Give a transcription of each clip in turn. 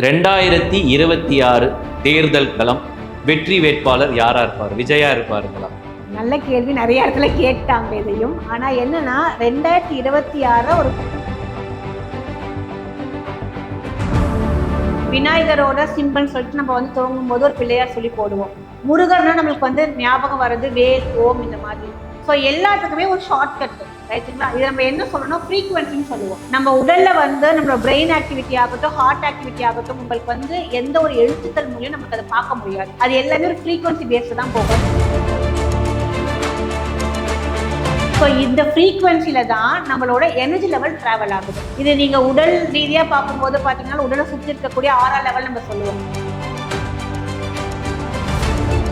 2026 தேர்தல் களம் வெற்றி வேட்பாளர் யாரா இருப்பார்? விஜயா இருப்பாருங்களா? நல்ல கேள்வி. நிறைய இடத்துல கேட்டாங்க இதையும். ஆனா என்னன்னா 2026 ஒரு விநாயகரோட சிம்பிள் சொல்லிட்டு நம்ம வந்து துவங்கும் போது ஒரு பிள்ளையார் சொல்லி போடுவோம். முருகர்னா நம்மளுக்கு வந்து ஞாபகம் வர்றது வேல், ஓம் இந்த மாதிரி. ஸோ எல்லாத்துக்குமே ஒரு ஷார்ட் கட் ரைட்டுங்களா? இது நம்ம என்ன சொல்லணும், ஃப்ரீக்வன்சின்னு சொல்லுவோம். நம்ம உடல்ல வந்து நம்மளோட பிரெயின் ஆக்டிவிட்டி ஆகட்டும், ஹார்ட் ஆக்டிவிட்டி ஆகட்டும், உங்களுக்கு வந்து எந்த ஒரு எழுத்துக்கள் மூலியம் நமக்கு அதை பார்க்க முடியாது. அது எல்லாமே ஒரு ஃப்ரீக்வன்சி பேஸ்டு தான் போகும். ஸோ இந்த ஃப்ரீக்வன்சியில தான் நம்மளோட எனர்ஜி லெவல் டிராவல் ஆகுது. இது நீங்க உடல் ரீதியா பார்க்கும்போது பாத்தீங்கன்னா உடலை சுற்றி இருக்கக்கூடிய 6ஆம் லெவல் நம்ம சொல்லுவோம்.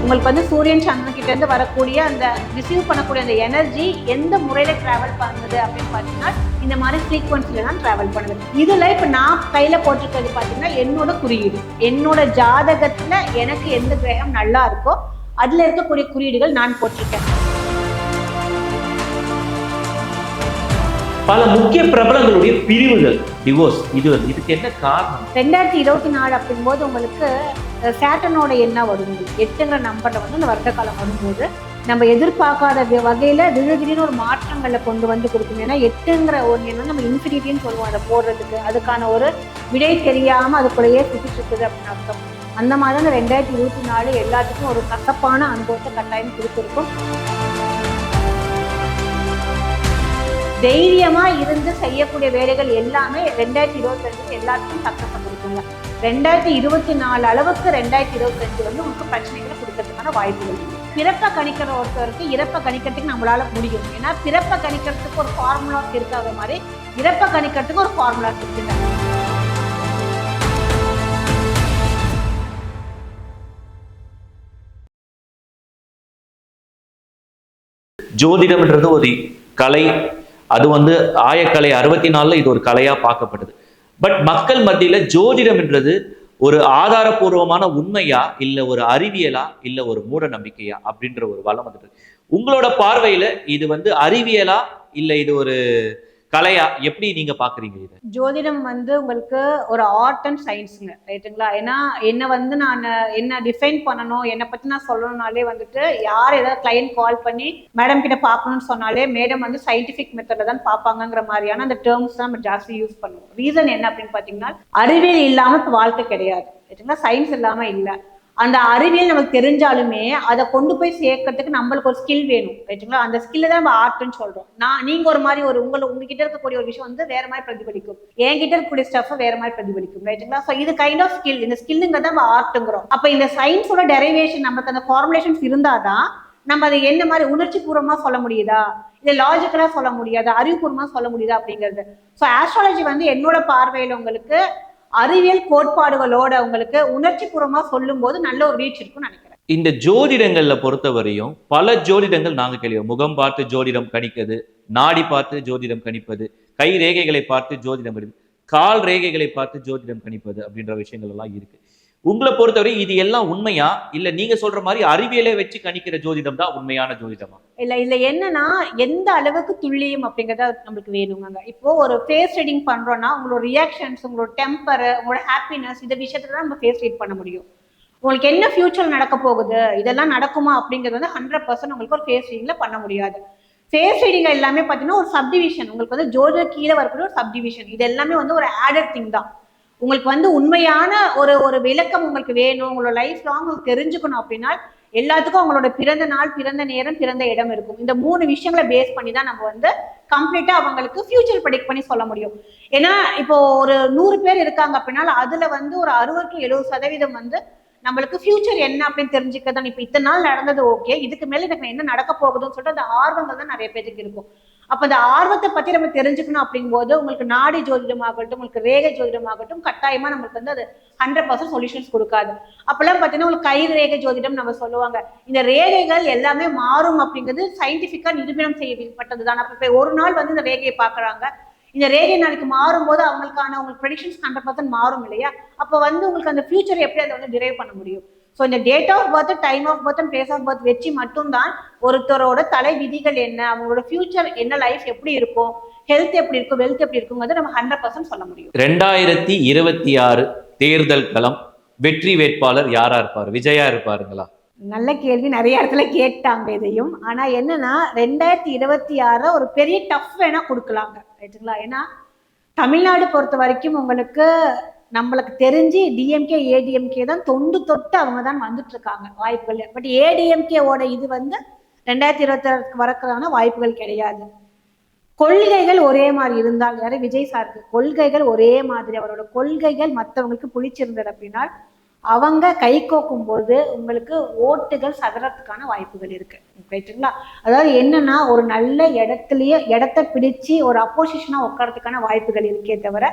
உங்களுக்கு வந்து சூரியன் சந்திரன் கிட்ட இருந்து வரக்கூடிய அந்த ரிசீவ் பண்ணக்கூடிய அந்த எனர்ஜி எந்த முறையில டிராவல் பண்ணுது அப்படின்னு பாத்தீங்கன்னா இந்த மாதிரி ஃப்ரீக்வன்சில தான் டிராவல் பண்ணுது. இதுல இப்ப நான் கையில போட்டிருக்கிறது பாத்தீங்கன்னா என்னோட குறியீடு, என்னோட ஜாதகத்துல எனக்கு எந்த கிரகம் நல்லா இருக்கோ அதுல இருக்கக்கூடிய குறியீடுகள் நான் போட்டிருக்கேன். பல முக்கிய பிரபலங்களுடைய பிரிவுகள், டிவோர்ஸ், இதுக்கு என்ன காரணம்? 2024 அப்படிங்கும்போது உங்களுக்கு சேட்டனோட எண்ணம் வரும். 8ங்கிற நம்பர்ல வந்து இந்த வருட காலம் வரும்போது நம்ம எதிர்பார்க்காத வகையில திடீர்னு ஒரு மாற்றங்களை கொண்டு வந்து கொடுக்கும். ஏன்னா 8ங்கிற ஒரு எண்ணம் நம்ம இன்ஃபினிட்டின்னு சொல்லுவோம். அதை போடுறதுக்கு அதுக்கான ஒரு விடை தெரியாம அதுக்குள்ளேயே சுத்திட்டு இருக்குது அப்படின்னு அர்த்தம். அந்த மாதிரி தான் இந்த 2024 எல்லாத்துக்கும் ஒரு கசப்பான அனுபவத்தை கட்டாயம் கொடுத்துருக்கும். தைரியமா இருந்து செய்யக்கூடிய வேலைகள் எல்லாமே 2022 எல்லாத்துக்கும் சக்சஸ் கொடுக்குங்க. 2024 அளவுக்கு 2022 வந்து உங்களுக்கு பிரச்சனைகளை கொடுக்கறதுக்கான வாய்ப்புகள். பிறப்பை கணிக்கிற ஒருத்தருக்கு இறப்பை கணிக்கிறதுக்கு நம்மளால முடியும். ஏன்னா பிறப்பை கணிக்கிறதுக்கு ஒரு ஃபார்முலாஸ் இருக்காத மாதிரி இறப்பை கணிக்கிறதுக்கு ஒரு ஃபார்முலாஸ் இருக்குங்க. ஜோதிடம்ன்றது ஒரு கலை. அது வந்து ஆயக்கலை 64 இது ஒரு கலையா பார்க்கப்படுது. பட் மக்கள் மத்தியில ஜோதிடம் என்றது ஒரு ஆதாரபூர்வமான உண்மையா, இல்ல ஒரு அறிவியலா, இல்ல ஒரு மூட நம்பிக்கையா அப்படின்ற ஒரு வளம் வந்துட்டு. உங்களோட பார்வையில இது வந்து அறிவியலா இல்ல இது ஒரு கலையா, எப்படி நீங்க பாக்குறீங்க? இது ஜோதிடம் வந்து உங்களுக்கு ஒரு ஆர்ட் அண்ட் சயின்ஸுங்க ரைட்டுங்களா? ஏன்னா என்ன வந்து நான் என்ன டிஃபைன் பண்ணணும், என்னை பத்தி நான் சொல்லணும்னாலே வந்துட்டு யார் ஏதாவது கிளையன்ட் கால் பண்ணி மேடம் கிட்ட பார்க்கணும்னு சொன்னாலே மேடம் வந்து சயின்டிபிக் மெத்தட்ல தான் பார்ப்பாங்கிற மாதிரியான அந்த டேர்ம்ஸ் தான் நம்ம ஜாஸ்தி யூஸ் பண்ணுவோம். ரீசன் என்ன அப்படின்னு பாத்தீங்கன்னா அறிவியல் இல்லாம இப்போ வாழ்க்கை கிடையாது ரைட்டுங்களா? சயின்ஸ் இல்லாம இல்லை. அந்த அறிவியல் நமக்கு தெரிஞ்சாலுமே அதை கொண்டு போய் சேர்க்கறதுக்கு நம்மளுக்கு ஒரு ஸ்கில் வேணும் ரைட்டுங்களா? அந்த ஸ்கில்ல தான் நம்ம ஆர்ட்னு சொல்றோம். நீங்க ஒரு மாதிரி ஒரு உங்ககிட்ட இருக்கக்கூடிய ஒரு விஷயம் வந்து வேற மாதிரி பிரதிபலிக்கும், என்கிட்ட இருக்கக்கூடிய ஸ்டஃப் வேற மாதிரி பிரதிபலிக்கும் ரைட்டுங்களா? ஸோ இது கைண்ட் ஆஃப் ஸ்கில். இந்த ஸ்கில்லுங்கிறத நம்ம ஆர்ட்டுங்கிறோம். அப்ப இந்த சயின்ஸோட டெரிவேஷன் நமக்கு அந்த ஃபார்முலேஷன்ஸ் இருந்தாதான் நம்ம அதை என்ன மாதிரி உணர்ச்சி பூர்வமா சொல்ல முடியுதா, இதை லாஜிக்கலா சொல்ல முடியாதா, அறிவுபூர்வமா சொல்ல முடியுதா அப்படிங்கிறது. ஸோ ஆஸ்ட்ராலஜி வந்து என்னோட பார்வையில உங்களுக்கு அறிவியல் கோட்பாடுகளோட உங்களுக்கு உணர்ச்சி பூர்வமா சொல்லும் போது நல்ல ஒரு ரீச் இருக்கும்னு நினைக்கிறேன். இந்த ஜோதிடங்கள்ல பொறுத்தவரையும் பல ஜோதிடங்கள் நாங்க கேள்வி, முகம் பார்த்து ஜோதிடம் கணிப்பது, நாடி பார்த்து ஜோதிடம் கணிப்பது, கை ரேகைகளை பார்த்து ஜோதிடம் கணிப்பது, கால் ரேகைகளை பார்த்து ஜோதிடம் கணிப்பது அப்படின்ற விஷயங்கள் எல்லாம் இருக்கு. உங்களை பொறுத்தவரை இது எல்லாம் உண்மையா, இல்ல நீங்க சொல்ற மாதிரி அறிவியலை வச்சு கணிக்கிற ஜோதிடம் தான் உண்மையான ஜோதிடமா? இல்ல என்னன்னா எந்த அளவுக்கு துல்லியம் அப்படிங்கறத நம்மளுக்கு வேணுங்க. இப்போ ஒரு ஃபேஸ் ரீடிங் பண்றோம்னா உங்களோட ரியாக்ஷன்ஸ், உங்களோட டெம்பர், உங்களோட ஹாப்பினஸ், இந்த விஷயத்துல தான் நம்ம ஃபேஸ் ரீட் பண்ண முடியும். உங்களுக்கு என்ன ஃபியூச்சர் நடக்க போகுது, இதெல்லாம் நடக்குமா அப்படிங்கிறது வந்து 100% உங்களுக்கு ஒரு ஃபேஸ் ரீடிங்ல பண்ண முடியாது. ஃபேஸ் ரீடிங் எல்லாமே பார்த்தீங்கன்னா ஒரு சப்டிவிஷன். உங்களுக்கு வந்து ஜோதிட கீழே வரக்கூடிய ஒரு சப்டிவிஷன். இது எல்லாமே வந்து ஒரு ஆடட் திங் தான். உங்களுக்கு வந்து உண்மையான ஒரு விளக்கம் உங்களுக்கு வேணும், உங்களோட லைஃப் லாங் உங்களுக்கு தெரிஞ்சுக்கணும் அப்படின்னா எல்லாத்துக்கும் அவங்களோட பிறந்த நாள், பிறந்த நேரம், பிறந்த இடம் இருக்கும். இந்த 3 விஷயங்களை பேஸ் பண்ணி தான் நம்ம வந்து கம்ப்ளீட்டா அவங்களுக்கு ஃபியூச்சர் ப்ரெடிக்ட் பண்ணி சொல்ல முடியும். ஏன்னா இப்போ ஒரு 100 பேர் இருக்காங்க அப்படின்னா அதுல வந்து ஒரு 60 to 70% வந்து நம்மளுக்கு ஃபியூச்சர் என்ன அப்படின்னு தெரிஞ்சுக்கதான். இப்போ இத்தனை நாள் நடந்தது ஓகே, இதுக்கு மேல எனக்கு என்ன நடக்க போகுதுன்னு சொல்லிட்டு அந்த ஆர்வங்கள் தான் நிறைய பேருக்கு இருக்கும். அப்ப அந்த ஆர்வத்தை பத்தி நம்ம தெரிஞ்சுக்கணும் அப்படிங்கும்போது உங்களுக்கு நாடி ஜோதிடமாகட்டும், உங்களுக்கு ரேகை ஜோதிடமாகட்டும் கட்டாயமா நம்மளுக்கு வந்து அது 100% சொல்யூஷன்ஸ் கொடுக்காது. அப்பெல்லாம் பார்த்தீங்கன்னா உங்களுக்கு கை ரேகை ஜோதிடம் நம்ம சொல்லுவாங்க. இந்த ரேகைகள் எல்லாமே மாறும் அப்படிங்கிறது சயின்டிபிக்கா நிரூபணம் செய்யப்பட்டதுதான். அப்ப ஒரு நாள் வந்து இந்த ரேகையை பாக்குறாங்க, இந்த ரேகை நாளைக்கு மாறும்போது அவங்களுக்கான உங்களுக்கு ப்ரெடிக்ஷன்ஸ் 100% மாறும் இல்லையா? அப்போ வந்து உங்களுக்கு அந்த ஃபியூச்சர் எப்படி அதை வந்து டிரைவ் பண்ண முடியும்? ஸோ இந்த date of birth, time of birth, place of birth வச்சு மட்டும்தான் ஒருத்தரோட தலை விதிகள் என்ன, அவங்களோட ஃபியூச்சர் என்ன, லைஃப் எப்படி இருக்கும், ஹெல்த் எப்படி இருக்கும், வெல்த் எப்படி இருக்குங்கிறத நம்ம 100% சொல்ல முடியும். 2026 தேர்தல் களம், வெற்றி வேட்பாளர் யாரா இருப்பார்? விஜயா இருப்பாருங்களா? நல்ல கேள்வி. நிறைய இடத்துல கேட்டாங்க இதையும். ஆனா என்னன்னா 2026 ஒரு பெரிய டஃப் வேணா கொடுக்கலாங்க, ரைட்டுங்களா? ஏன்னா தமிழ்நாடு பொறுத்த வரைக்கும் உங்களுக்கு நம்மளுக்கு தெரிஞ்சு டிஎம்கே ஏடிஎம்கே தான் தொண்டு தொட்டு அவங்க தான் வந்துட்டு இருக்காங்க வாய்ப்புகள். பட் ஏடிஎம்கேவோட இது வந்து 2026 வரக்கான வாய்ப்புகள் கிடையாது. கொள்கைகள் ஒரே மாதிரி இருந்தால், யாரு விஜய் சாருக்கு கொள்கைகள் ஒரே மாதிரி, அவரோட கொள்கைகள் மற்றவங்களுக்கு பிடிச்சிருந்தது அப்படின்னா அவங்க கை கோக்கும் போது உங்களுக்கு ஓட்டுகள் சதுரத்துக்கான வாய்ப்புகள் இருக்கு, ரைட்டுங்களா? அதாவது என்னன்னா ஒரு நல்ல இடத்த பிடிச்சு ஒரு அப்போசிஷனா உட்காரத்துக்கான வாய்ப்புகள் இருக்கே தவிர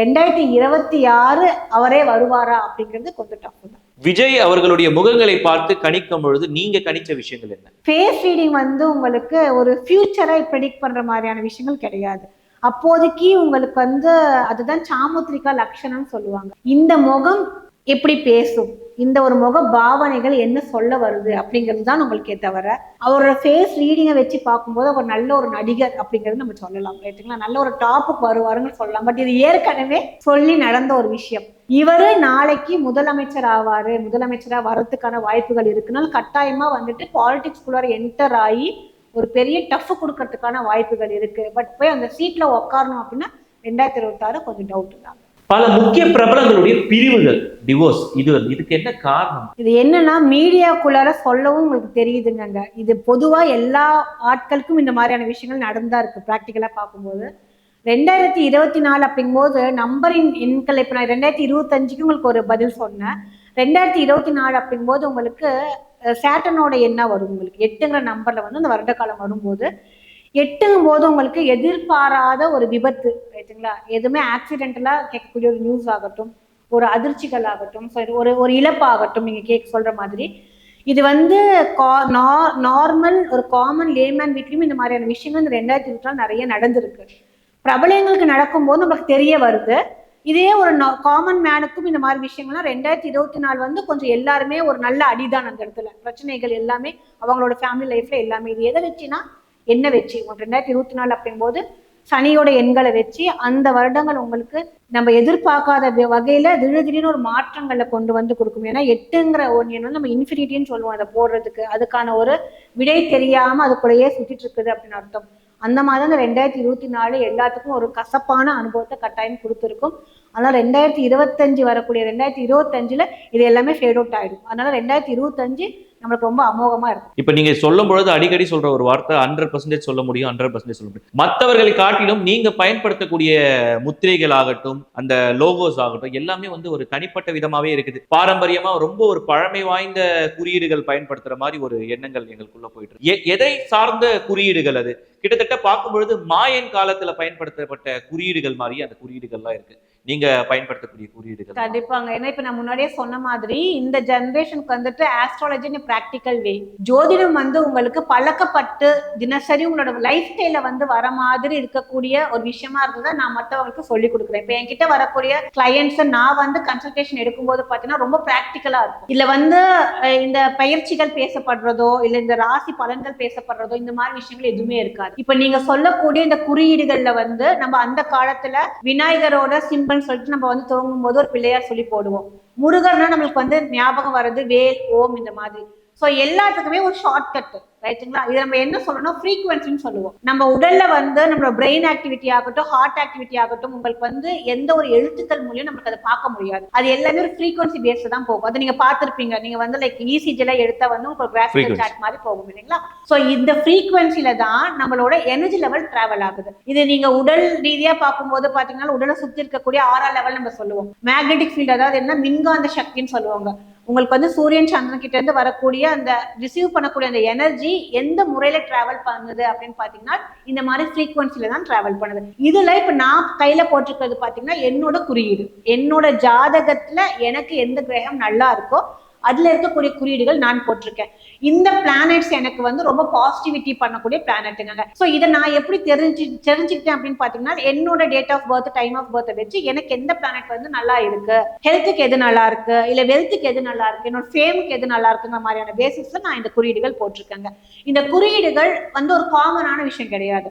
2026 அவரே வருவாரா அப்படிங்கிறது கொஞ்சம் டஃப் தான். விஜய் அவர்களுடைய முகங்களை பார்த்து கணிக்கும் பொழுது நீங்க கணிச்ச விஷயங்கள் என்ன? ஃபேஸ் ரீடிங் வந்து உங்களுக்கு ஒரு ஃபியூச்சரை ப்ரெடிக்ட் பண்ற மாதிரியான விஷயங்கள் கிடையாது. அப்போதைக்கு உங்களுக்கு வந்து அதுதான் சாமுத்திரிகா லட்சணம்னு சொல்லுவாங்க. இந்த முகம் எப்படி பேசும், இந்த ஒரு முக பாவனைகள் என்ன சொல்ல வருது அப்படிங்கிறது தான் உங்களுக்கே தவிர அவரோட ஃபேஸ் ரீடிங்கை வச்சு பார்க்கும்போது அவர் நல்ல ஒரு நடிகர் அப்படிங்கிறது நம்ம சொல்லலாம், ரைட்டுங்களா? நல்ல ஒரு டாப்புக்கு வருவாருன்னு சொல்லலாம். பட் இது ஏற்கனவே சொல்லி நடந்த ஒரு விஷயம். இவரு நாளைக்கு முதலமைச்சர் ஆவாரு, முதலமைச்சரா வரதுக்கான வாய்ப்புகள் இருக்குனால கட்டாயமா வந்துட்டு பாலிடிக்ஸ்குள்ளார என்டர் ஆகி ஒரு பெரிய டஃப் கொடுக்கறதுக்கான வாய்ப்புகள் இருக்கு. பட் போய் அந்த சீட்ல உட்காரணும் அப்படின்னா 2026 கொஞ்சம் டவுட் தான். பல முக்கிய பிரபலங்களுடைய பிரிவுகள், டிவோர்ஸ், இதுக்கு என்ன காரணம்? இது என்னன்னா மீடியாக்குள்ளார சொல்லவும் உங்களுக்கு தெரியுதுங்க. இது பொதுவா எல்லா ஆட்களுக்கும் இந்த மாதிரியான விஷயங்கள் நடந்தா இருக்கு. பிராக்டிக்கலா பார்க்கும்போது 2024 அப்படிங்கும்போது நம்பரின் எண்கள், இப்ப நான் 2025க்கு உங்களுக்கு ஒரு பதில் சொன்னேன். 2024 அப்படிங்கும்போது உங்களுக்கு சேட்டனோட எண்ணா வரும். உங்களுக்கு 8ங்கிற நம்பர்ல வந்து அந்த வருட காலம் வரும்போது 8ங்கும் போது உங்களுக்கு எதிர்பாராத ஒரு விபத்து, ரைட்டுங்களா? எதுவுமே ஆக்சிடென்டலா கேட்கக்கூடிய ஒரு நியூஸ் ஆகட்டும், ஒரு அதிர்ச்சிகள் ஆகட்டும், ஒரு இழப்பாகட்டும், நீங்க சொல்ற மாதிரி இது வந்து நார்மல் ஒரு காமன் லேமேன் வீட்லயும் இந்த மாதிரியான விஷயங்கள் இந்த 2024 நிறைய நடந்திருக்கு. பிரபலங்களுக்கு நடக்கும்போது நமக்கு தெரிய வருது. இதே ஒரு காமன் மேனுக்கும் இந்த மாதிரி விஷயங்கள்லாம் 2024 வந்து கொஞ்சம் எல்லாருமே ஒரு நல்ல அடிதான். அந்த இடத்துல பிரச்சனைகள் எல்லாமே அவங்களோட ஃபேமிலி லைஃப்ல எல்லாமே இது எதை வச்சுன்னா என்ன வச்சு 2024 அப்படிங்கும்போது சனியோட எண்களை வச்சு அந்த வருடங்கள் உங்களுக்கு நம்ம எதிர்பார்க்காத வகையில திடீர்னு ஒரு மாற்றங்களை கொண்டு வந்து கொடுக்கும். ஏன்னா 8ங்கிற ஒரு எண் வந்து நம்ம இன்ஃபினிட்டின்னு சொல்லுவோம் அதை போடுறதுக்கு. அதுக்கான ஒரு விடை தெரியாம அதுக்குள்ளேயே சுத்திட்டு இருக்குது அப்படின்னு அர்த்தம். அந்த மாதிரி அந்த 2024 எல்லாத்துக்கும் ஒரு கசப்பான அனுபவத்தை கட்டாயம் கொடுத்துருக்கும். அதனால 2025 வரக்கூடிய 2025ல இது எல்லாமே ஃபேட் அவுட் ஆயிடும். அதனால 2025 நம்மளுக்கு ரொம்ப அமோகமா இருக்கும். இப்ப நீங்க சொல்லும் பொழுது அடிக்கடி சொல்ற ஒரு வார்த்தை 100% சொல்ல முடியும், 100% சொல்ல முடியும். மற்றவர்களை காட்டிலும் நீங்க பயன்படுத்தக்கூடிய முத்திரைகள் ஆகட்டும், அந்த லோகோஸ் ஆகட்டும், எல்லாமே வந்து ஒரு தனிப்பட்ட விதமாவே இருக்குது. பாரம்பரியமா ரொம்ப ஒரு பழமை வாய்ந்த குறியீடுகள் பயன்படுத்துற மாதிரி ஒரு எண்ணங்கள் எங்களுக்குள்ள போயிட்டு இருக்கு. எதை சார்ந்த குறியீடுகள் அது? கிட்டத்தட்ட பார்க்கும் பொழுது மாயன் காலத்துல பயன்படுத்தப்பட்ட குறியீடுகள் மாதிரி அந்த குறியீடுகள்லாம் இருக்கு. நீங்க பயன்படுத்தக்கூடிய குறியீடுகள் கண்டிப்பாங்க. ஏன்னா இப்ப நான் முன்னாடியே சொன்ன மாதிரி இந்த ஜெனரேஷனுக்கு வந்துட்டு ஆஸ்ட்ராலஜி பிராக்டிக்கல் வே, ஜோதிடம் வந்து உங்களுக்கு பழக்கப்பட்டு தினசரி உங்களோட லைஃப் ஸ்டைல வந்து வர மாதிரி இருக்கக்கூடிய ஒரு விஷயமா இருந்ததை நான் மற்றவங்களுக்கு சொல்லி கொடுக்குறேன். இப்ப என்கிட்ட வரக்கூடிய கிளையன்ஸ் நான் வந்து கன்சல்டேஷன் எடுக்கும்போது பாத்தீங்கன்னா ரொம்ப பிராக்டிக்கலா இருக்கும். இல்ல வந்து இந்த பயிற்சிகள் பேசப்படுறதோ இல்ல இந்த ராசி பலன்கள் பேசப்படுறதோ இந்த மாதிரி விஷயங்கள் எதுவுமே இருக்காது. இப்ப நீங்க சொல்லக்கூடிய இந்த குறியீடுகள்ல வந்து நம்ம அந்த காலத்துல விநாயகரோட சிம்பிள் சொல்லிட்டு நம்ம வந்து துவங்கும் போது ஒரு பிள்ளையார் சொல்லி போடுவோம். முருகர்னா நம்மளுக்கு வந்து ஞாபகம் வர்றது வேல், ஓம் இந்த மாதிரி. ஸோ எல்லாத்துக்குமே ஒரு ஷார்ட்கட், ரைட்டுங்களா? இது நம்ம என்ன சொல்லணும், ஃப்ரீக்வன்சின்னு சொல்லுவோம். நம்ம உடல்ல வந்து நம்மளோட பிரெயின் ஆக்டிவிட்டி ஆகட்டும், ஹார்ட் ஆக்டிவிட்டி ஆகட்டும், உங்களுக்கு வந்து எந்த ஒரு எழுத்துக்கள் மூலியம் நமக்கு அதை பார்க்க முடியாது. அது எல்லாமே ஒரு ஃப்ரீக்வன்சி பேஸ்ல தான் போகும். அதை நீங்க பார்த்துருப்பீங்க. நீங்க வந்து லைக் இசிஜில எடுத்த வந்து உங்களுக்கு கிராஃபிக்கல் சார்ட் மாதிரி போகும் இல்லைங்களா? ஸோ இந்த ஃப்ரீக்வன்சில தான் நம்மளோட எனர்ஜி லெவல் டிராவல் ஆகுது. இது நீங்க உடல் ரீதியா பார்க்கும்போது பாத்தீங்கன்னா உடலை சுத்தி இருக்கக்கூடிய 6ஆம் லெவல் நம்ம சொல்லுவோம். மேக்னெட்டிக் ஃபீல்ட், அதாவது என்ன மின்காந்த சக்தின்னு சொல்லுவாங்க. உங்களுக்கு வந்து சூரியன் சந்திரன் கிட்ட இருந்து வரக்கூடிய அந்த ரிசீவ் பண்ணக்கூடிய அந்த எனர்ஜி எந்த முறையில டிராவல் பண்ணுது அப்படின்னு பாத்தீங்கன்னா இந்த மாதிரி ஃப்ரீக்வன்சில தான் டிராவல் பண்ணுது. இதுல இப்ப நான் கையில போட்டிருக்கிறது பாத்தீங்கன்னா என்னோட குறியீடு, என்னோட ஜாதகத்துல எனக்கு எந்த கிரகம் நல்லா இருக்கோ அதுல இருக்கக்கூடிய குறியீடுகள் நான் போட்டிருக்கேன். இந்த பிளானட்ஸ் எனக்கு வந்து ரொம்ப பாசிட்டிவிட்டி பண்ணக்கூடிய பிளானட்டுங்க. ஸோ இதை நான் எப்படி தெரிஞ்சுக்கிட்டேன் அப்படின்னு பாத்தீங்கன்னா என்னோட date of birth, time of birth வச்சு எனக்கு எந்த பிளானட் வந்து நல்லா இருக்கு, ஹெல்த்துக்கு எது நல்லா இருக்கு, இல்ல வெல்த்துக்கு எது நல்லா இருக்கு, என்னோட ஃபேமுக்கு எது நல்லா இருக்குங்கிற மாதிரியான பேசிஸ்ல நான் இந்த குறியீடுகள் போட்டிருக்கேங்க. இந்த குறியீடுகள் வந்து ஒரு காமனான விஷயம் கிடையாது.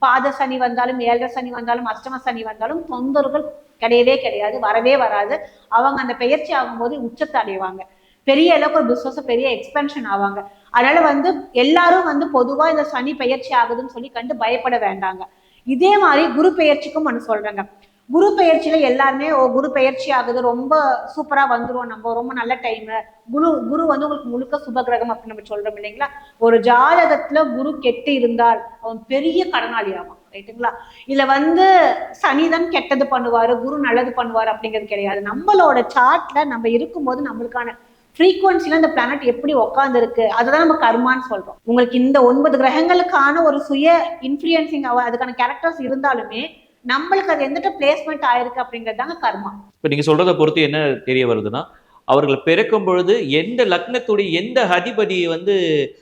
பாத சனி வந்தாலும், 7 சனி வந்தாலும், அஷ்டம சனி வந்தாலும் தொந்தரவுகள் கிடையவே கிடையாது, வரவே வராது. அவங்க அந்த பெயர்ச்சி ஆகும்போது உச்சத்தை அடைவாங்க, பெரிய அளவுக்கு ஒரு பிசினஸ் பெரிய எக்ஸ்பென்ஷன் ஆவாங்க. அதனால எல்லாரும் பொதுவா இந்த சனி பெயர்ச்சி ஆகுதுன்னு சொல்லி கண்டு பயப்பட வேண்டாங்க. இதே மாதிரி குரு பெயர்ச்சிக்கும் ஒன்று சொல்றேங்க. குரு பெயர்ச்சியில எல்லாருமே குரு பெயர்ச்சி ஆகுது, ரொம்ப சூப்பரா வந்துரும், நம்ம ரொம்ப நல்ல டைம், குரு உங்களுக்கு முழுக்க சுபகிரகம் அப்படின்னு நம்ம சொல்றோம் இல்லைங்களா. ஒரு ஜாதகத்துல குரு கெட்டு இருந்தால் அவன் பெரிய கடனாளி ஆவான், ரைட்டுங்களா. இதுல சனிதான் கெட்டது பண்ணுவாரு, குரு நல்லது பண்ணுவாரு அப்படிங்கிறது கிடையாது. நம்மளோட சார்ட்ல நம்ம இருக்கும்போது நம்மளுக்கான ஃப்ரீக்வன்சில இந்த பிளானட் எப்படி உட்கார்ந்து இருக்கு அதுதான் நம்ம கர்மான்னு சொல்றோம். உங்களுக்கு இந்த 9 கிரகங்களுக்கான ஒரு சுய இன்ஃப்ளூயன்சிங் அதுக்கான கேரக்டர்ஸ் இருந்தாலுமே நம்மளுக்கு அது எந்த பிளேஸ்மெண்ட் ஆயிருக்கு அப்படிங்கிறதாங்க கர்மா. இப்ப நீங்க சொல்றதை பொறுத்து என்ன தெரிய வருதுன்னா, அவர்கள் பிறக்கும் பொழுது எந்த லக்னத்துடைய எந்த அதிபதி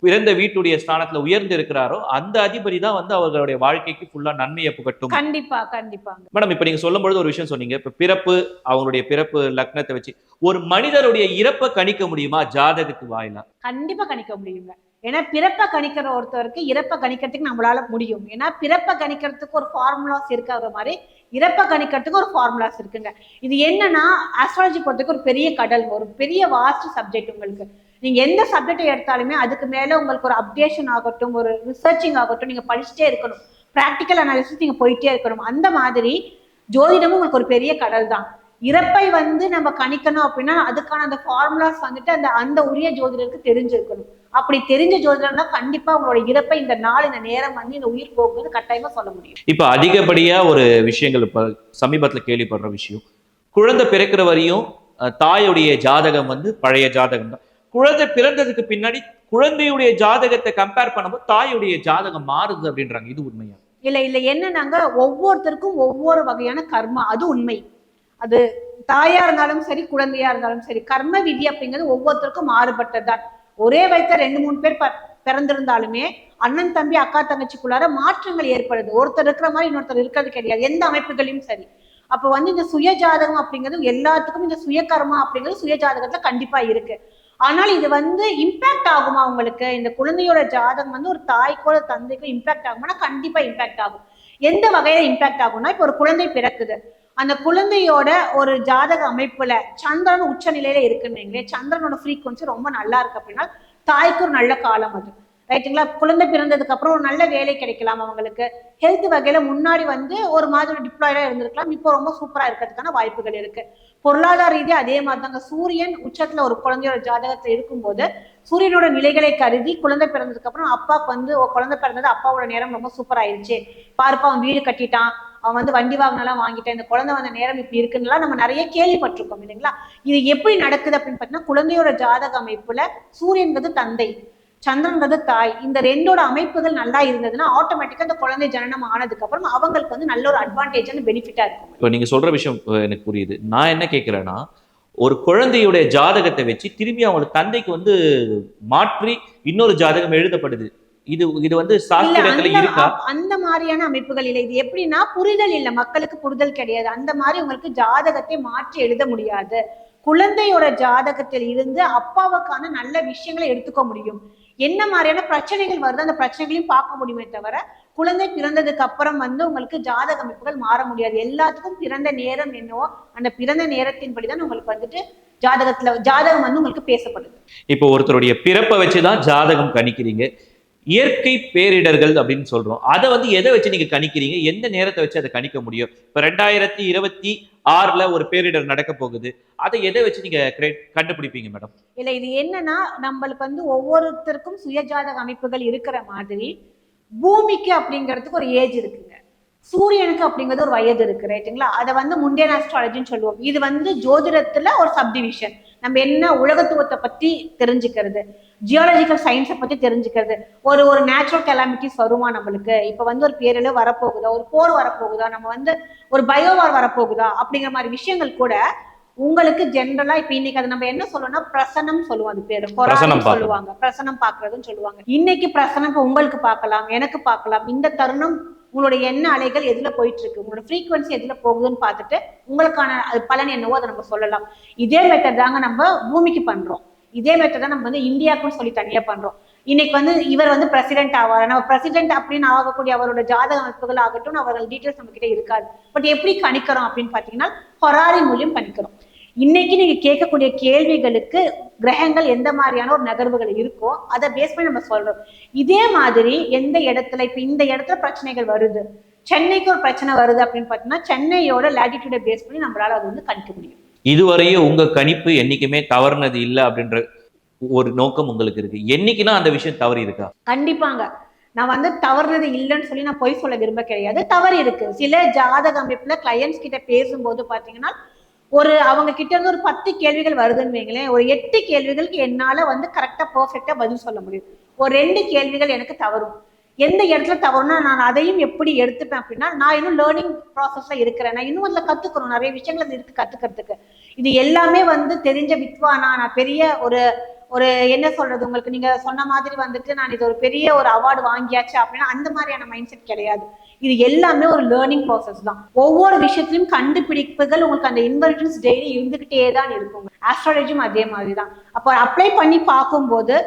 பிறந்த வீட்டுடைய ஸ்தானத்துல உயர்ந்து இருக்கிறாரோ அந்த அதிபதி தான் அவர்களுடைய வாழ்க்கைக்கு ஃபுல்லா நன்மையை புகட்டும். கண்டிப்பா கண்டிப்பாங்க மேடம். இப்ப நீங்க சொல்லும் பொழுது ஒரு விஷயம் சொன்னீங்க, இப்ப பிறப்பு, அவங்களுடைய பிறப்பு லக்னத்தை வச்சு ஒரு மனிதருடைய இறப்பை கணிக்க முடியுமா ஜாதகத்து வாயிலா? கண்டிப்பா கணிக்க முடியுங்க. ஏன்னா பிறப்பை கணிக்கிற ஒருத்தருக்கு இறப்பை கணிக்கிறதுக்கு நம்மளால முடியும். ஏன்னா பிறப்பை கணிக்கிறதுக்கு ஒரு ஃபார்முலாஸ் இருக்கிற மாதிரி இறப்பை கணிக்கிறதுக்கு ஒரு ஃபார்முலாஸ் இருக்குங்க. இது என்னன்னா ஆஸ்ட்ராலஜி பொறுத்தவரைக்கும் ஒரு பெரிய கடல், ஒரு பெரிய வாஸ்ட் சப்ஜெக்ட். உங்களுக்கு நீங்க எந்த சப்ஜெக்டை எடுத்தாலுமே அதுக்கு மேல உங்களுக்கு ஒரு அப்டேஷன் ஆகட்டும், ஒரு ரிசர்ச்சிங் ஆகட்டும், நீங்க படிச்சுட்டே இருக்கணும், ப்ராக்டிக்கல் அனாலிசிஸ் நீங்க போயிட்டே இருக்கணும். அந்த மாதிரி ஜோதிடமும் உங்களுக்கு ஒரு பெரிய கடல் தான். இறப்பை நம்ம கணிக்கணும் அப்படின்னா அதுக்கான அந்த ஃபார்முலாஸ் அந்த உரிய ஜோதிடருக்கு தெரிஞ்சிருக்கணும். அப்படி தெரிஞ்ச ஜோதிடர்னா கண்டிப்பா உங்களோட இறப்பை இந்த நாள் இந்த நேரம் இந்த உயிர் போகுது கட்டாயமா சொல்ல முடியும். இப்ப அதிகப்படியா ஒரு விஷயங்கள் இப்ப சமீபத்துல கேள்விப்படுற விஷயம், குழந்தை பிறக்கிற வரையும் தாயுடைய ஜாதகம் பழைய ஜாதகம் தான். குழந்தை பிறந்ததுக்கு பின்னாடி குழந்தையுடைய ஜாதகத்தை கம்பேர் பண்ணும்போது தாயுடைய ஜாதகம் மாறுது அப்படின்றாங்க. இது உண்மையா? இல்ல என்னன்னாங்க, ஒவ்வொருத்தருக்கும் ஒவ்வொரு வகையான கர்மா, அது உண்மை. அது தாயா இருந்தாலும் சரி, குழந்தையா இருந்தாலும் சரி, கர்ம விதி அப்படிங்கிறது ஒவ்வொருத்தருக்கும் மாறுபட்டதுதான். ஒரே வயசுல 2-3 பேர் பிறந்திருந்தாலுமே அண்ணன் தம்பி அக்கா தங்கச்சிக்குள்ளார மாற்றங்கள் ஏற்படுது. ஒருத்தர் இருக்கிற மாதிரி இன்னொருத்தர் இருக்கிறது கிடையாது, எந்த அமைப்புகளையும் சரி. அப்ப இந்த சுய ஜாதகம் அப்படிங்கிறது எல்லாத்துக்கும், இந்த சுய கர்மா அப்படிங்கிறது சுய ஜாதகத்துல கண்டிப்பா இருக்கு. ஆனால் இது இம்பாக்ட் ஆகுமா உங்களுக்கு? இந்த குழந்தையோட ஜாதகம் ஒரு தாய்க்கோ தந்தைக்கோ இம்பாக்ட் ஆகும்னா கண்டிப்பா இம்பாக்ட் ஆகும். எந்த வகையில இம்பாக்ட் ஆகும்னா, இப்ப ஒரு குழந்தை பிறக்குது, அந்த குழந்தையோட ஒரு ஜாதக அமைப்புல சந்திரன் உச்ச நிலையில இருக்குன்னு, சந்திரனோட ஃப்ரீக்வன்சி ரொம்ப நல்லா இருக்கு அப்படின்னா தாய்க்கு ஒரு நல்ல காலம் அது, ரைட்டுங்களா. குழந்தை பிறந்ததுக்கு அப்புறம் ஒரு நல்ல வேலை கிடைக்கலாம், அவங்களுக்கு ஹெல்த் வகையில முன்னாடி ஒரு மாதிரி டிப்ளாய்டா இருந்திருக்கலாம், இப்போ ரொம்ப சூப்பரா இருக்கிறதுக்கான வாய்ப்புகள் இருக்கு. பொருளாதார ரீதியா அதே மாதிரி தாங்க. சூரியன் உச்சத்துல ஒரு குழந்தையோட ஜாதகத்துல இருக்கும்போது சூரியனோட நிலைகளை கருதி குழந்தை பிறந்ததுக்கு அப்புறம் அப்பாவுக்கு குழந்தை பிறந்தது அப்பாவோட நேரம் ரொம்ப சூப்பர் ஆயிடுச்சு, பாருப்பா அவன் வீடு கட்டிட்டான், அவன் வண்டி வாகனம்லாம் வாங்கிட்டான், இந்த குழந்தை வந்த நேரம் இப்படி இருக்குன்னுலாம் நம்ம நிறைய கேள்விப்பட்டிருக்கோம் இல்லைங்களா. இது எப்படி நடக்குது அப்படின்னு பார்த்தீங்கன்னா, குழந்தையோட ஜாதக அமைப்புல சூரியன்கிறது தந்தை, சந்திரன்கிறது தாய், இந்த ரெண்டோட அமைப்புகள் நல்லா இருந்ததுன்னா ஆட்டோமேட்டிக்கா அந்த குழந்தை ஜனனம் ஆனதுக்கு அப்புறம் அவங்களுக்கு நல்ல ஒரு அட்வான்டேஜ் பெனிஃபிட்டா இருக்கும். இப்போ நீங்க சொல்ற விஷயம் எனக்கு புரியுது. நான் என்ன கேட்கிறேன்னா, ஒரு குழந்தையுடைய ஜாதகத்தை வச்சு திரும்பி அவங்களோட தந்தைக்கு மாற்றி இன்னொரு ஜாதகம் எழுதப்படுது. இது சாஸ்திரத்துல இருக்கா? அந்த மாதிரியான அமைப்புகள் இல்லை. இது எப்படின்னா புரிதல் இல்லை, மக்களுக்கு புரிதல் கிடையாது. அந்த மாதிரி உங்களுக்கு ஜாதகத்தை மாற்றி எழுத முடியாது. குழந்தையோட ஜாதகத்தில் இருந்து அப்பாவுக்கான நல்ல விஷயங்களை எடுத்துக்க முடியும். என்ன மாதிரியான பிரச்சனைகள் வருது அந்த பிரச்சனைகளையும் பார்க்க முடியுமே தவிர குழந்தை பிறந்ததுக்கு அப்புறம் உங்களுக்கு ஜாதக அமைப்புகள் மாற முடியாது. எல்லாத்துக்கும் பிறந்த நேரம் என்னவோ அந்த பிறந்த நேரத்தின்படிதான் உங்களுக்கு ஜாதகம் உங்களுக்கு பேசப்படுது. இப்போ ஒருத்தருடைய பிறப்பை வச்சுதான் ஜாதகம் கணிக்கிறீங்க. இயற்கை பேரிடர்கள் அப்படின்னு சொல்றோம், அதை எதை வச்சு நீங்க கணிக்கிறீங்க? எந்த நேரத்தை வச்சு அதை கணிக்க முடியும்? இப்ப 2026 ஒரு பேரிடர் நடக்க போகுது, அதை எதை வச்சு நீங்க கண்டுபிடிப்பீங்க மேடம்? இல்ல இது என்னன்னா, நம்மளுக்கு ஒவ்வொருத்தருக்கும் சுயஜாதக அமைப்புகள் இருக்கிற மாதிரி பூமிக்கு அப்படிங்கிறதுக்கு ஒரு ஏஜ் இருக்குங்க, சூரியனுக்கு அப்படிங்கிறது ஒரு வயது இருக்கு, ரைட்டுங்களா. அதை முண்டேன் ஆஸ்ட்ராலஜின்னு சொல்லுவோம். இது ஜோதிடத்துல ஒரு சப்டிவிஷன். நம்ம என்ன உலகத்துவத்தை பத்தி தெரிஞ்சுக்கிறது, ஜியாலஜிக்கல் சயின்ஸை பத்தி தெரிஞ்சுக்கிறது, ஒரு நேச்சுரல் கெலாமிட்டிஸ் வருமா நம்மளுக்கு, இப்ப ஒரு பேரில வரப்போகுதா, ஒரு போர் வரப்போகுதா, நம்ம ஒரு பயோவார் வரப்போகுதா அப்படிங்கிற மாதிரி விஷயங்கள் கூட உங்களுக்கு ஜென்ரலா இப்ப இன்னைக்கு அது நம்ம என்ன சொல்லணும்னா பிரசனம் சொல்லுவோம், அது பேரு சொல்லுவாங்க, பிரசனம் பாக்குறதுன்னு சொல்லுவாங்க. இன்னைக்கு பிரசனம் உங்களுக்கு பார்க்கலாம், எனக்கு பார்க்கலாம். இந்த தருணம் உங்களுடைய எண்ண அலைகள் எதுல போயிட்டு இருக்கு, உங்களோட ஃப்ரீக்வன்சி எதுல போகுதுன்னு பார்த்துட்டு உங்களுக்கான பலன் என்னவோ அதை நம்ம சொல்லலாம். இதே மெத்தட் தாங்க நம்ம பூமிக்கு பண்றோம், இதே மெத்தட் தான் நம்ம இந்தியாவுக்குன்னு சொல்லி தனியா பண்றோம். இன்னைக்கு வந்து இவர் வந்து பிரசிடென்ட் ஆவார், நம்ம பிரசிடென்ட் அப்படின்னு ஆகக்கூடிய அவரோட ஜாதக அமைப்புகள் ஆகட்டும், அவர்கள் டீட்டெயில்ஸ் நம்ம கிட்ட இருக்காது. பட் எப்படி கணிக்கிறோம் அப்படின்னு பாத்தீங்கன்னா ஹொராரி மூலியம் கணிக்கிறோம். இன்னைக்கு நீங்க கேட்கக்கூடிய கேள்விகளுக்கு கிரகங்கள் எந்த மாதிரியான ஒரு நகர்வுகள் இருக்கோ அதை பேஸ் பண்ணி நம்ம சொல்றோம். இதே மாதிரி எந்த இடத்துல இப்ப இந்த இடத்துல பிரச்சனைகள் வருது, சென்னைக்கு ஒரு பிரச்சனை வருது அப்படின்னு பாத்தீங்கன்னா சென்னையோட லாட்டிடியூடை பேஸ் பண்ணி நம்மளால அது வந்து கணிக்க முடியும். இதுவரையும் உங்க கணிப்பு என்னைக்குமே தவறுனது இல்லை அப்படின்ற ஒரு நோக்கம் உங்களுக்கு இருக்கு. என்னைக்குன்னா அந்த விஷயம் தவறு இருக்கா? கண்டிப்பாங்க. நான் வந்து தவறுனது இல்லைன்னு சொல்லி நான் பொய் சொல்ல விரும்ப கிடையாது. தவறு இருக்கு. சில ஜாதக அமைப்புல கிளையன்ஸ் கிட்ட பேசும்போது பாத்தீங்கன்னா அவங்க கிட்ட இருந்து ஒரு 10 கேள்விகள் வருதுன்னு வைங்களேன், ஒரு 8 கேள்விகளுக்கு என்னால வந்து கரெக்டா பெர்ஃபெக்டா பதில் சொல்ல முடியும். ஒரு 2 கேள்விகள் எனக்கு தவறும். எந்த இடத்துல தவறுனா நான் அதையும் எப்படி எடுத்துப்பேன் அப்படின்னா, நான் இன்னும் லேர்னிங் ப்ராசஸ்ல இருக்கிறேன், நான் இன்னும் அதுல கத்துக்கணும், நிறைய விஷயங்கள் இருக்கு கத்துக்கிறதுக்கு. இது எல்லாமே வந்து தெரிஞ்ச வித்வானா, நான் பெரிய ஒரு ஒரு என்ன சொல்றது, உங்களுக்கு நீங்க சொன்ன மாதிரி வந்துட்டு நான் இது ஒரு பெரிய ஒரு அவார்டு வாங்கியாச்சு அப்படின்னா அந்த மாதிரியான மைண்ட் செட் கிடையாது. இது எல்லாமே ஒரு லேர்னிங் ப்ராசஸ் தான். ஒவ்வொரு விஷயத்திலும் கண்டுபிடிப்புகள் உங்களுக்கு அந்த இன்வெர்ஜன்ஸ் டெய்லி இருந்துகிட்டே தான் இருக்குங்க. ஆஸ்ட்ராலஜியும் அதே மாதிரி தான். அப்போ அப்ளை பண்ணி பார்க்கும்போது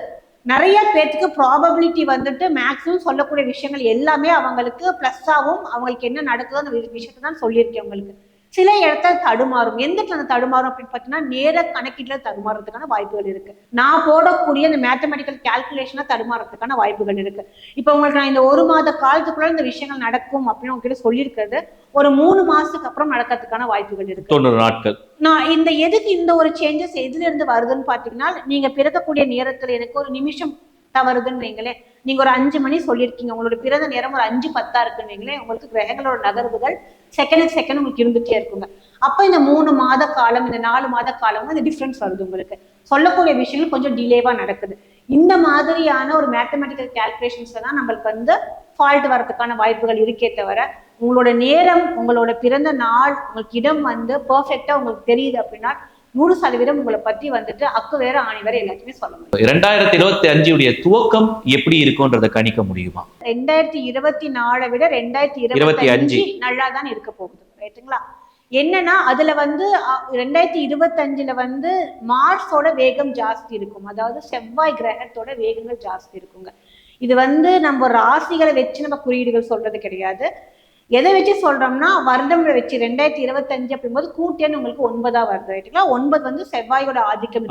நிறைய பேருக்கு ப்ராபபிலிட்டி வந்துட்டு மேக்ஸிமம் சொல்லக்கூடிய விஷயங்கள் எல்லாமே அவங்களுக்கு பிளஸ்ஸாகவும் அவங்களுக்கு என்ன நடக்குதோ அந்த விஷயத்த தான் சொல்லியிருக்கேன் உங்களுக்கு. சில இடத்துல தடுமாறும். எந்த இடத்துல தடுமாறும் அப்படின்னு பார்த்தீங்கன்னா நேர கணக்கீட்டுல தடுமாறதுக்கான வாய்ப்புகள் இருக்கு. நான் போடக்கூடிய இந்த மேத்தமெட்டிக்கல் கால்குலேஷனா தடுமாறதுக்கான வாய்ப்புகள் இருக்கு. இப்ப உங்களுக்கு நான் இந்த 1 மாத காலத்துக்குள்ள இந்த விஷயங்கள் நடக்கும் அப்படின்னு உங்ககிட்ட சொல்லியிருக்கிறது ஒரு 3 மாசத்துக்கு அப்புறம் நடக்கிறதுக்கான வாய்ப்புகள் இருக்கு. 90 நாட்கள். நான் எதுக்கு இந்த ஒரு சேஞ்சஸ் எதுல இருந்து வருதுன்னு பாத்தீங்கன்னா, நீங்க பிறக்கக்கூடிய நேரத்துல எனக்கு ஒரு நிமிஷம் தவறுதுன்னு வைங்களேன், நீங்க ஒரு 5 மணி சொல்லியிருக்கீங்க, உங்களோட பிறந்த நேரம் ஒரு 5:10 இருக்குன்னு வைங்களேன், உங்களுக்கு கிரகங்களோட நகர்வுகள் செகண்ட் உங்களுக்கு இருந்துட்டே இருக்குங்க. அப்ப இந்த 3 மாத காலம், இந்த 4 மாத காலம் இந்த டிஃபரன்ஸ் வருது. உங்களுக்கு சொல்லக்கூடிய விஷயங்கள் கொஞ்சம் டிலேவா நடக்குது. இந்த மாதிரியான ஒரு மேத்தமெட்டிக்கல் கால்குலேஷன்ஸ்ல தான் நம்மளுக்கு வந்து ஃபால்ட் வரதுக்கான வாய்ப்புகள் இருக்கே தவிர, உங்களோட நேரம், உங்களோட பிறந்த நாள், உங்களுக்கு இடம் வந்து பெர்ஃபெக்டா உங்களுக்கு தெரியுது அப்படின்னா 100% உங்களை பத்தி வந்துட்டு அக்கு வேற ஆணி வேற எல்லாத்தையுமே சொல்ல முடியும். 2025 உடைய துவக்கம் எப்படி இருக்கும்ன்றத கணிக்க முடியுமா? 2024 விட 2025 நல்லா தான் இருக்க போகுது, ரைட்டுங்களா? என்னன்னா அதுல வந்து 2025ல வந்து மார்ஸோட வேகம் ஜாஸ்தி இருக்கும், அதாவது செவ்வாய் கிரகத்தோட வேகங்கள் ஜாஸ்தி இருக்குங்க. இது வந்து நம்ம ராசிகளை வச்சு நம்ம குறியீடுகள் சொல்றது கிடையாது. எதை வச்சு சொல்றோம்னா வருடம் வச்சு 2025 அப்படிங்கும்போது கூட்டியன்னு உங்களுக்கு 9 வருது, ரைட்டுங்களா? 9 வந்து செவ்வாயோட ஆதிக்கம்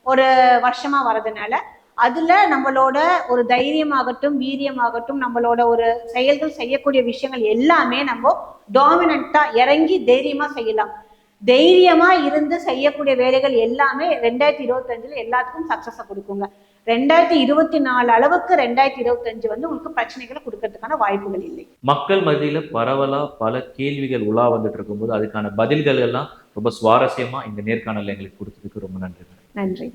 ஒரு வருஷமா வர்றதுனால அதுல நம்மளோட ஒரு தைரியமாகட்டும் வீரியமாகட்டும் நம்மளோட ஒரு செயல்கள் செய்யக்கூடிய விஷயங்கள் எல்லாமே நம்ம டாமினண்டா இறங்கி தைரியமா செய்யலாம். தைரியமா இருந்து செய்யக்கூடிய வேலைகள் எல்லாமே 2025ல எல்லாத்துக்கும் சக்சஸ கொடுக்குங்க. 2024 அளவுக்கு 2025 வந்து உங்களுக்கு பிரச்சனைகளை கொடுக்கறதுக்கான வாய்ப்புகள் இல்லை. மக்கள் மத்தியில பரவலா பல கேள்விகள் உலா வந்துட்டு இருக்கும்போது அதுக்கான பதில்கள் எல்லாம் ரொம்ப சுவாரஸ்யமா இந்த நேர்காணல் எங்களுக்கு கொடுத்ததுக்கு ரொம்ப நன்றி. நன்றி.